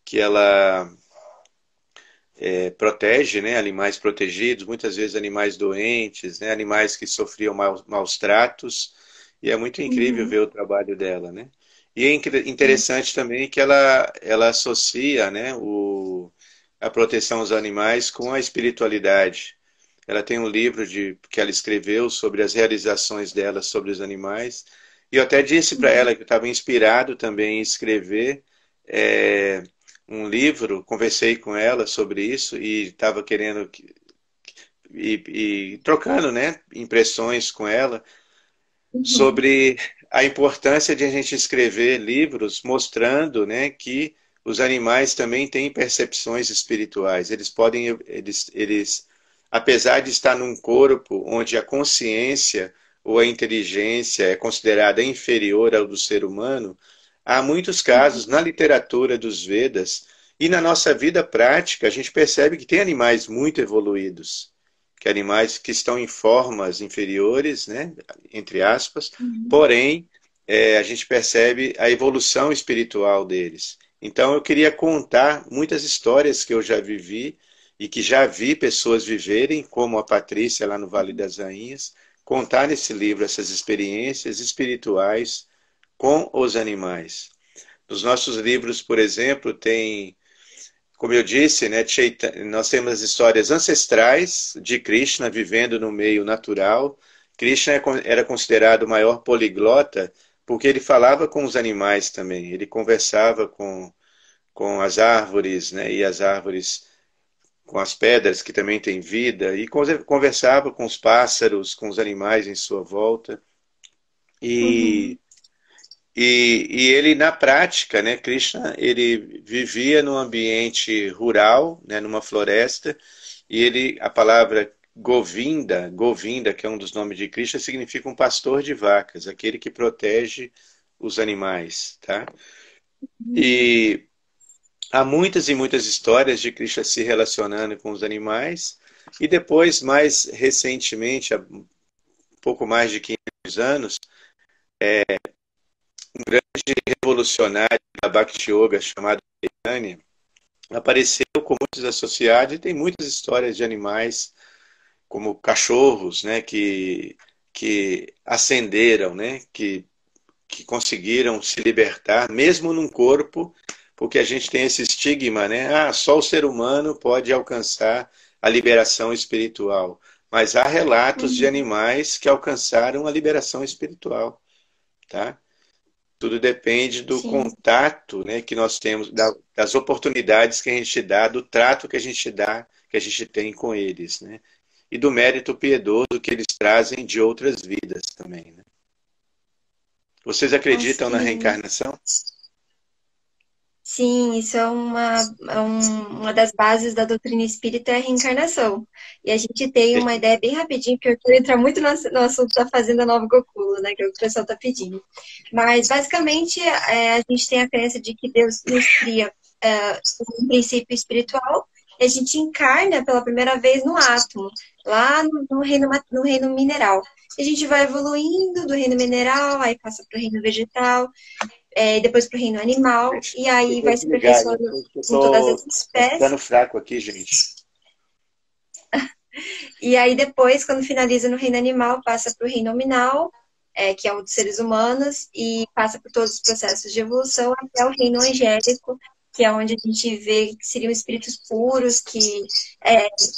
que ela protege, né? Animais protegidos, muitas vezes animais doentes, né? Animais que sofriam maus tratos, e é muito incrível ver o trabalho dela, né? E é interessante também que ela associa, né, a proteção aos animais com a espiritualidade. Ela tem um livro que ela escreveu sobre as realizações dela sobre os animais, e eu até disse para ela que eu estava inspirado também em escrever um livro, conversei com ela sobre isso e estava querendo e trocando, né, impressões com ela Uhum. sobre a importância de a gente escrever livros mostrando, né, que os animais também têm percepções espirituais. Eles podem, apesar de estar num corpo onde a consciência ou a inteligência é considerada inferior ao do ser humano, há muitos casos na literatura dos Vedas e na nossa vida prática a gente percebe que tem animais muito evoluídos, que animais que estão em formas inferiores, né, entre aspas, Uhum. porém a gente percebe a evolução espiritual deles. Então eu queria contar muitas histórias que eu já vivi e que já vi pessoas viverem, como a Patrícia lá no Vale das Rainhas, contar nesse livro essas experiências espirituais com os animais. Nos nossos livros, por exemplo, tem, como eu disse, né, nós temos as histórias ancestrais de Krishna vivendo no meio natural. Krishna era considerado o maior poliglota porque ele falava com os animais também. Ele conversava com as árvores, né, e as árvores com as pedras que também têm vida, e conversava com os pássaros, com os animais em sua volta. Uhum. E e ele, na prática, né, Krishna, ele vivia num ambiente rural, né, numa floresta, e a palavra Govinda, Govinda, que é um dos nomes de Krishna, significa um pastor de vacas, aquele que protege os animais, tá? E há muitas e muitas histórias de Krishna se relacionando com os animais, e depois, mais recentemente, há um pouco mais de 500 anos, um grande revolucionário da Bhakti Yoga chamado Chaitanya apareceu com muitos associados e tem muitas histórias de animais como cachorros, né, que ascenderam, né, que conseguiram se libertar, mesmo num corpo, porque a gente tem esse estigma, né, só o ser humano pode alcançar a liberação espiritual. Mas há relatos de Uhum. animais que alcançaram a liberação espiritual, tá? Tudo depende do Sim. contato, né, que nós temos, das oportunidades que a gente dá, do trato que a gente dá, que a gente tem com eles, né? E do mérito piedoso que eles trazem de outras vidas também, né? Vocês acreditam na Assim, reencarnação? sim, isso é uma das bases da doutrina espírita, é a reencarnação. E a gente tem uma ideia bem rapidinho, porque eu quero entrar muito no assunto da Fazenda Nova Gokula, né, que é o que o pessoal está pedindo. Mas, basicamente, a gente tem a crença de que Deus nos cria um princípio espiritual e a gente encarna pela primeira vez no átomo, lá no reino mineral. E a gente vai evoluindo do reino mineral, aí passa para o reino vegetal, depois para o reino animal, Gente, e eu aí vou vai se desligar, aperfeiçoando eu em todas as tô ficando espécies. fraco aqui, gente. E aí depois, quando finaliza no reino animal, passa para o reino nominal, que é o dos seres humanos, e passa por todos os processos de evolução até o reino angélico, que é onde a gente vê que seriam espíritos puros, que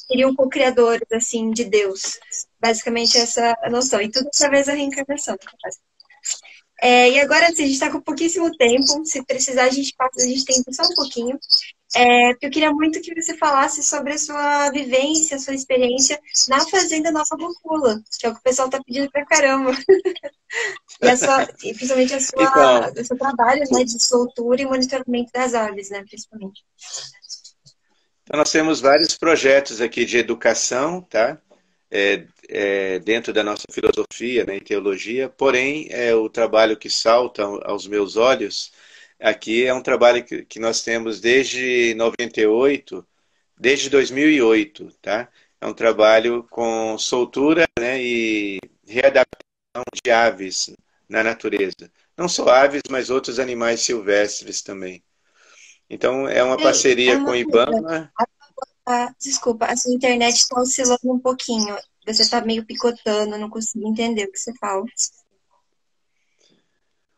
seriam co-criadores, assim, de Deus. Basicamente essa é a noção. E tudo através da reencarnação. E agora, assim, a gente está com pouquíssimo tempo. Se precisar, a gente tem só um pouquinho. Porque eu queria muito que você falasse sobre a sua vivência, a sua experiência na Fazenda Nova Bocula, que é o que o pessoal está pedindo pra caramba. E principalmente Então, o seu trabalho, né, de soltura e monitoramento das aves, né, principalmente. então nós temos vários projetos aqui de educação, tá? Dentro da nossa filosofia, né, em teologia, porém, o trabalho que salta aos meus olhos aqui é um trabalho que nós temos desde 98, desde 2008, tá? É um trabalho com soltura, né, e readaptação de aves na natureza. Não só aves, mas outros animais silvestres também. Então, é uma Ei, é parceria com o uma coisa. IBAMA. Desculpa, a sua internet está oscilando um pouquinho. Você está meio picotando, não consigo entender o que você fala.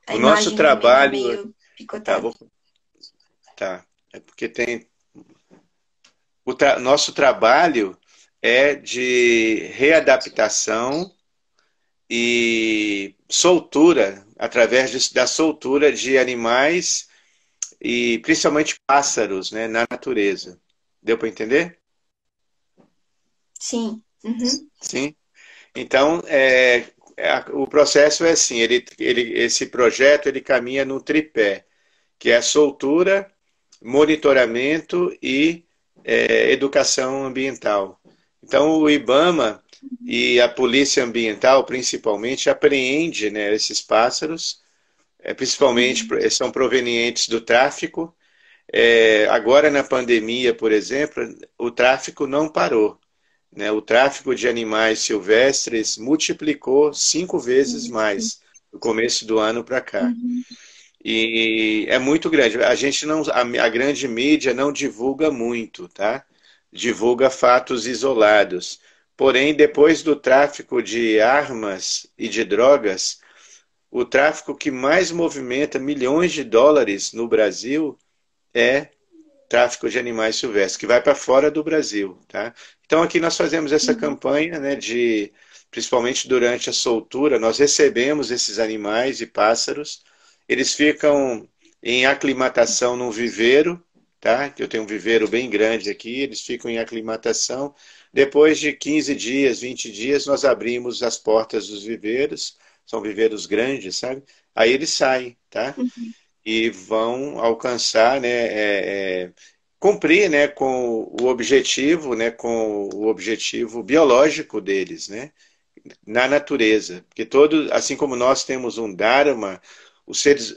A O nosso imagem também está trabalho. meio Tá, picotada. tá. É porque tem. Nosso trabalho é de readaptação e soltura, através da soltura de animais e principalmente pássaros, né, na natureza. Deu para entender? Sim. Uhum. Sim. Então, o processo é assim, esse projeto ele caminha no tripé, que é a soltura, monitoramento e educação ambiental. Então, o IBAMA e a Polícia Ambiental, principalmente, apreende, né, esses pássaros, principalmente Uhum. são provenientes do tráfico. Agora, na pandemia, por exemplo, o tráfico não parou, né? O tráfico de animais silvestres multiplicou 5 vezes mais do começo do ano para cá. Uhum. E é muito grande. A gente não, a grande mídia não divulga muito, tá? Divulga fatos isolados. Porém, depois do tráfico de armas e de drogas, o tráfico que mais movimenta milhões de dólares no Brasil é tráfico de animais silvestres, que vai para fora do Brasil, tá? Então aqui nós fazemos essa Uhum. campanha, né, principalmente durante a soltura, nós recebemos esses animais e pássaros, eles ficam em aclimatação num viveiro, tá? Que eu tenho um viveiro bem grande aqui, eles ficam em aclimatação. Depois de 15 dias, 20 dias, nós abrimos as portas dos viveiros, são viveiros grandes, sabe? Aí eles saem, tá? Uhum. E vão alcançar, né, cumprir, né, com o objetivo biológico deles, né, na natureza, porque todo, assim como nós temos um dharma, os seres,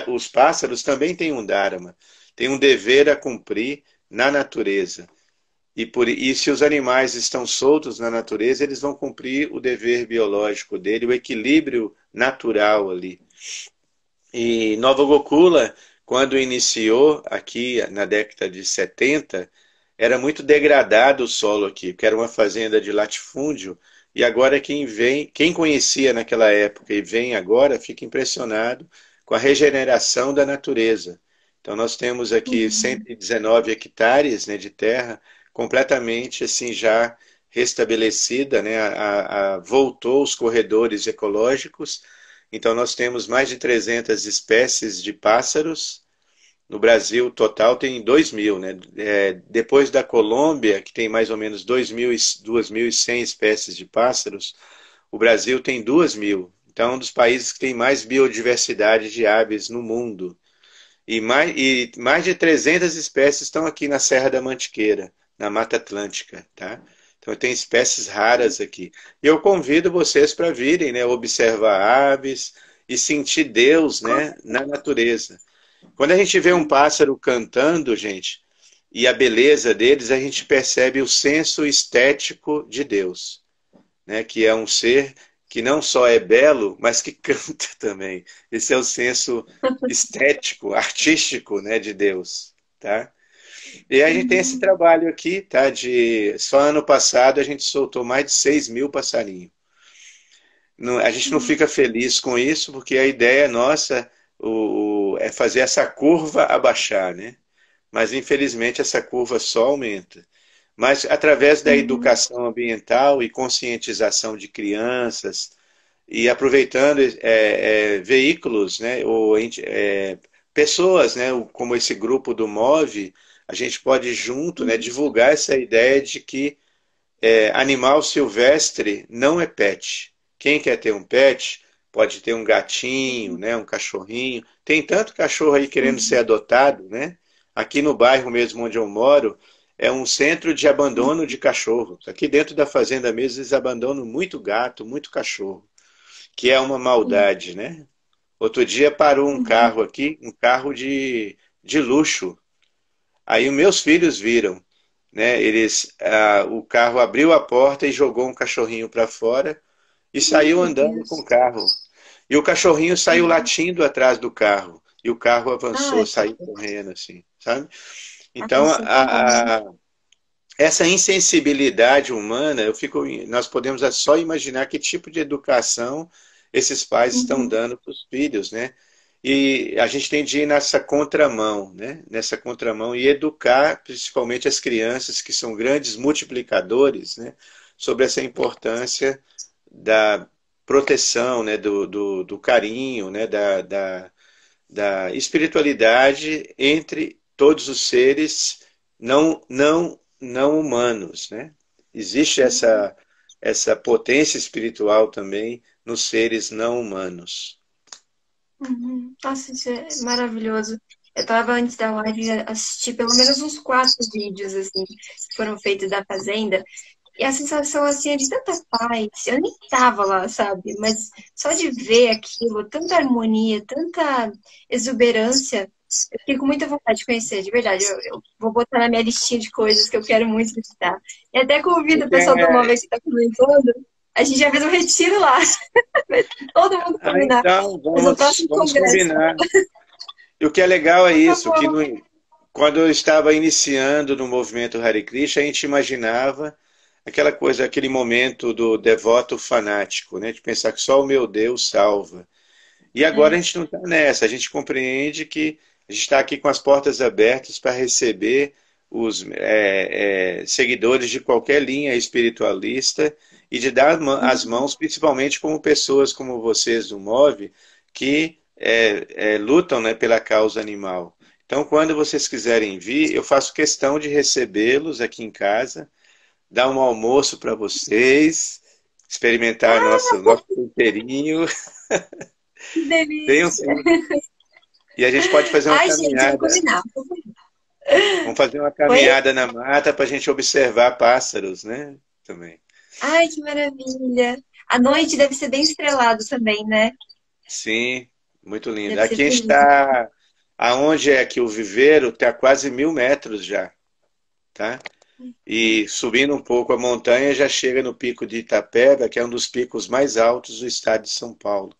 os pássaros também têm um dharma, têm um dever a cumprir na natureza. E se os animais estão soltos na natureza, eles vão cumprir o dever biológico dele, o equilíbrio natural ali. E Nova Gokula, quando iniciou aqui na década de 70, era muito degradado o solo aqui, porque era uma fazenda de latifúndio, e agora quem vem, quem conhecia naquela época e vem agora, fica impressionado com a regeneração da natureza. Então nós temos aqui Uhum. 119 hectares, né, de terra completamente assim já restabelecida, né, voltou os corredores ecológicos, então, nós temos mais de 300 espécies de pássaros. No Brasil, total tem 2.000, né? Depois da Colômbia, que tem mais ou menos 2.100 espécies de pássaros, o Brasil tem 2.000. Então, é um dos países que tem mais biodiversidade de aves no mundo. E mais de 300 espécies estão aqui na Serra da Mantiqueira, na Mata Atlântica, tá? Então tem espécies raras aqui. E eu convido vocês para virem, né, observar aves e sentir Deus, né, na natureza. Quando a gente vê um pássaro cantando, gente, e a beleza deles, a gente percebe o senso estético de Deus, né, que é um ser que não só é belo, mas que canta também. Esse é o senso estético, artístico, né, de Deus, tá? E a gente tem esse Uhum. trabalho aqui, tá? Só ano passado a gente soltou mais de 6.000 passarinhos. A gente não fica feliz com isso, porque a ideia nossa é fazer essa curva abaixar, né? Mas infelizmente essa curva só aumenta. Mas através da Uhum. educação ambiental e conscientização de crianças, e aproveitando veículos, né, pessoas, né, como esse grupo do Move, a gente pode junto, né, Uhum. divulgar essa ideia de que animal silvestre não é pet. Quem quer ter um pet pode ter um gatinho, né, um cachorrinho. Tem tanto cachorro aí querendo ser Uhum. adotado, né? Aqui no bairro mesmo onde eu moro, é um centro de abandono de cachorros. Aqui dentro da fazenda mesmo, eles abandonam muito gato, muito cachorro, que é uma maldade, né? Outro dia parou um Uhum. carro aqui, um carro de luxo. Aí os meus filhos viram, né? O carro abriu a porta e jogou um cachorrinho para fora e saiu Meu andando com o Deus. carro. E o cachorrinho saiu Uhum. latindo atrás do carro. E o carro avançou, Ai, saiu correndo assim, sabe? ai, Então, socorro. essa insensibilidade humana, nós podemos só imaginar que tipo de educação esses pais estão Uhum. dando para os filhos, né? E a gente tem de ir nessa contramão, né? Nessa contramão e educar principalmente as crianças que são grandes multiplicadores, né? Sobre essa importância da proteção, né? Do carinho, né? da espiritualidade entre todos os seres não humanos, né? Existe essa potência espiritual também nos seres não humanos. Nossa, isso é maravilhoso. Eu tava antes da live assisti pelo menos uns 4 vídeos assim que foram feitos da fazenda. E a sensação assim é de tanta paz. Eu nem tava lá, sabe? Mas só de ver aquilo, tanta harmonia, tanta exuberância, eu fiquei com muita vontade de conhecer, de verdade. Eu vou botar na minha listinha de coisas que eu quero muito visitar. E até convido o pessoal do Móveis que está comentando. A gente já fez um retiro lá. Todo mundo combinar. Então, Mas o próximo vamos congresso. combinar. E o que é legal é Por isso, que favor. quando eu estava iniciando no movimento Hare Krishna, a gente imaginava aquela coisa, aquele momento do devoto fanático, né? De pensar que só o meu Deus salva. E agora a gente não está nessa, a gente compreende que a gente está aqui com as portas abertas para receber os seguidores de qualquer linha espiritualista e de dar as mãos, principalmente como pessoas como vocês do MOVE, que lutam, né, pela causa animal. Então, quando vocês quiserem vir, eu faço questão de recebê-los aqui em casa, dar um almoço para vocês, experimentar nosso temperinho. Que Venham delícia. sim. E a gente pode fazer uma Ai, gente, vamos caminhada. combinar. Vamos fazer uma Oi? caminhada na mata para a gente observar pássaros, né? Também. Ai, que maravilha. A noite deve ser bem estrelado também, né? Sim, muito lindo. Deve ser Aqui a gente bonito. está, aonde é aqui o viveiro, está quase 1000 metros já, tá? E subindo um pouco a montanha já chega no pico de Itapeva, que é um dos picos mais altos do estado de São Paulo,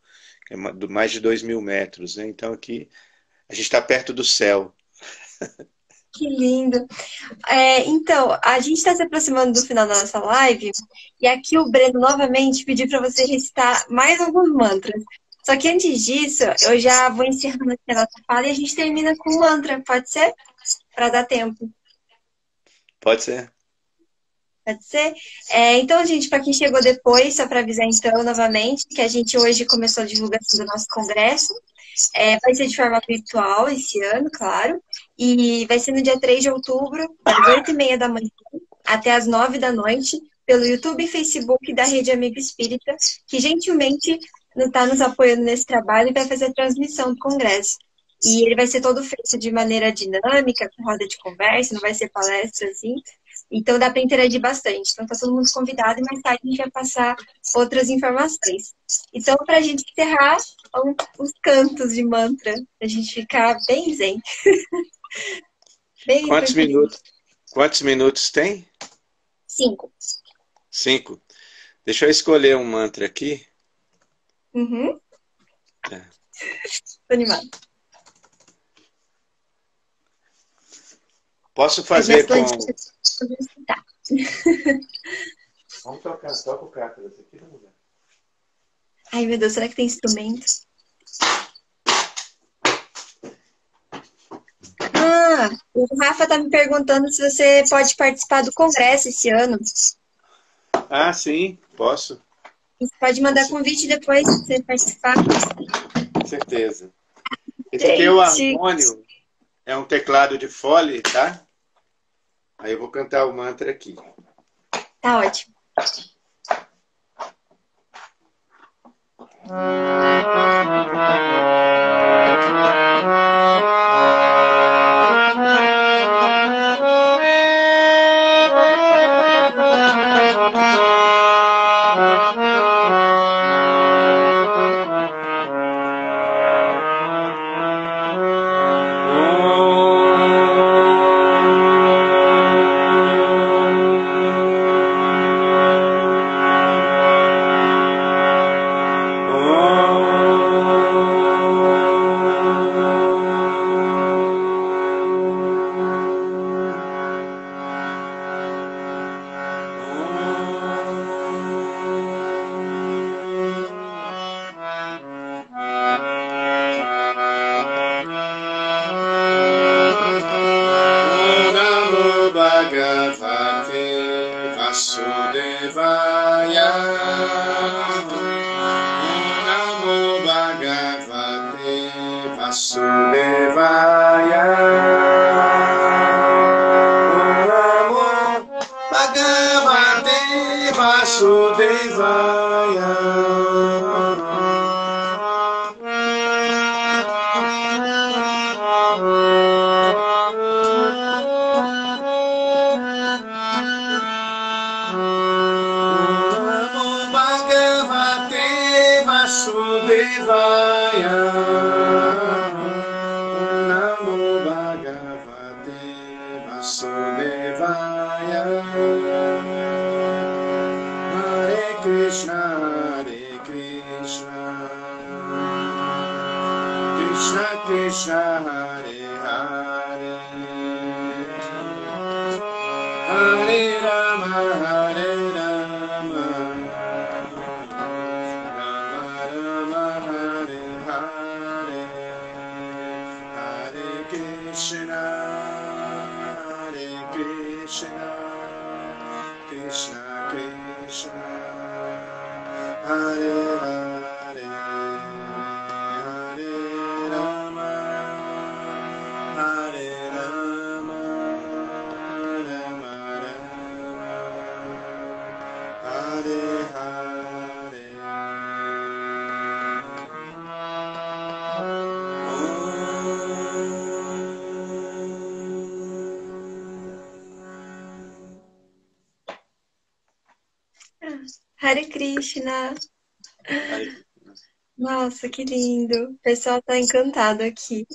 que é mais de 2000 metros, né? Então aqui a gente está perto do céu. Que lindo. Então, a gente está se aproximando do final da nossa live, e aqui o Breno novamente pediu para você recitar mais alguns mantras. Só que antes disso, eu já vou encerrando aqui a nossa fala e a gente termina com o mantra, pode ser? Para dar tempo. Pode ser? Pode ser? Então, gente, para quem chegou depois, só para avisar então novamente que a gente hoje começou a divulgação do nosso congresso. Vai ser de forma virtual esse ano, claro. E vai ser no dia 3 de outubro, das 8h30 da manhã até as 9 da noite, pelo YouTube e Facebook da Rede Amigo Espírita, que gentilmente está nos apoiando nesse trabalho e vai fazer a transmissão do congresso. E ele vai ser todo feito de maneira dinâmica, com roda de conversa, não vai ser palestra assim. Então dá para interagir bastante. Então tá todo mundo convidado e mais tarde a gente vai passar outras informações. Então, para a gente encerrar, os cantos de mantra, a gente ficar bem zen. Bem Quantos tranquilo. minutos? Quantos minutos tem? 5. 5. Deixa eu escolher um mantra aqui. Uhum. Tá. Tô animada. Posso As minhas fazer com... plantinhas podem escutar. Vamos tocar, toca o cátaros aqui no lugar. Ai, meu Deus, será que tem instrumento? O Rafa tá me perguntando se você pode participar do congresso esse ano. Ah, sim, posso. Você pode mandar convite depois se você participar. Com certeza. Esse aqui é o harmônio, é um teclado de fole, tá? Aí eu vou cantar o mantra aqui. Tá ótimo. Om Vasudevaya. Om Namo Bhagavate Vasudevaya. Vasudevaya. Namo Bhagavate Vasudevaya. Hare Krishna, Krishna Krishna, Hare Hare, Hare Rama, Hare Rama, Krishna, Krishna Krishna, Hare Hare, Hare Rama, Hare Rama, Rama Rama, Hare Hare. Hare Krishna. Nossa, que lindo. O pessoal tá encantado aqui.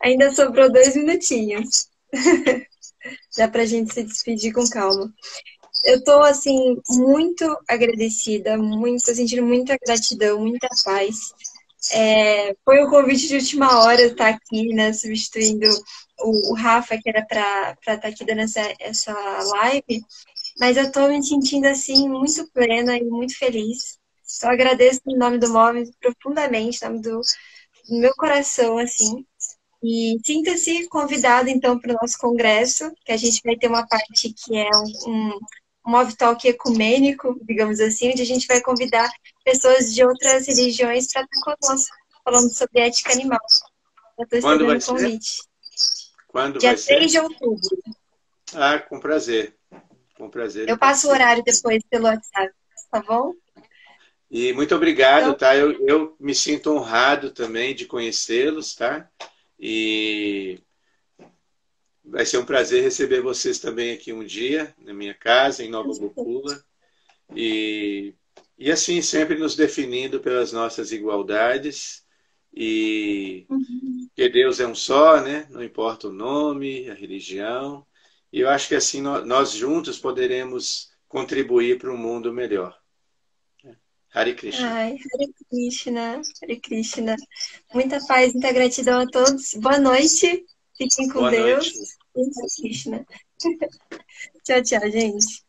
Ainda sobrou 2 minutinhos. Dá pra gente se despedir com calma. Eu tô, assim, muito agradecida, tô sentindo muita gratidão, muita paz. Foi um convite de última hora estar aqui, né, substituindo o Rafa, que era para estar aqui dando essa live. Mas eu tô me sentindo, assim, muito plena e muito feliz. Só agradeço em nome do MOVE profundamente, em nome do meu coração, assim. E sinta-se convidado, então, para o nosso congresso, que a gente vai ter uma parte que é um MOVE Talk ecumênico, digamos assim, onde a gente vai convidar pessoas de outras religiões para estar conosco, falando sobre ética animal. Eu estou esperando o convite. Quando Dia vai ser? 3 de outubro. Ah, com prazer. Com prazer. Eu passo o horário depois pelo WhatsApp, tá bom? E muito obrigado, então, tá? Eu me sinto honrado também de conhecê-los, tá? E vai ser um prazer receber vocês também aqui um dia, na minha casa, em Nova Gokula. E assim, sempre nos definindo pelas nossas igualdades. E que Deus é um só, né? Não importa o nome, a religião. E eu acho que assim nós juntos poderemos contribuir para um mundo melhor. Hare Krishna. Ai, Hare Krishna, Hare Krishna. Muita paz, muita gratidão a todos. Boa noite. Fiquem com Boa Deus. noite. Hare Krishna. Tchau, tchau, gente.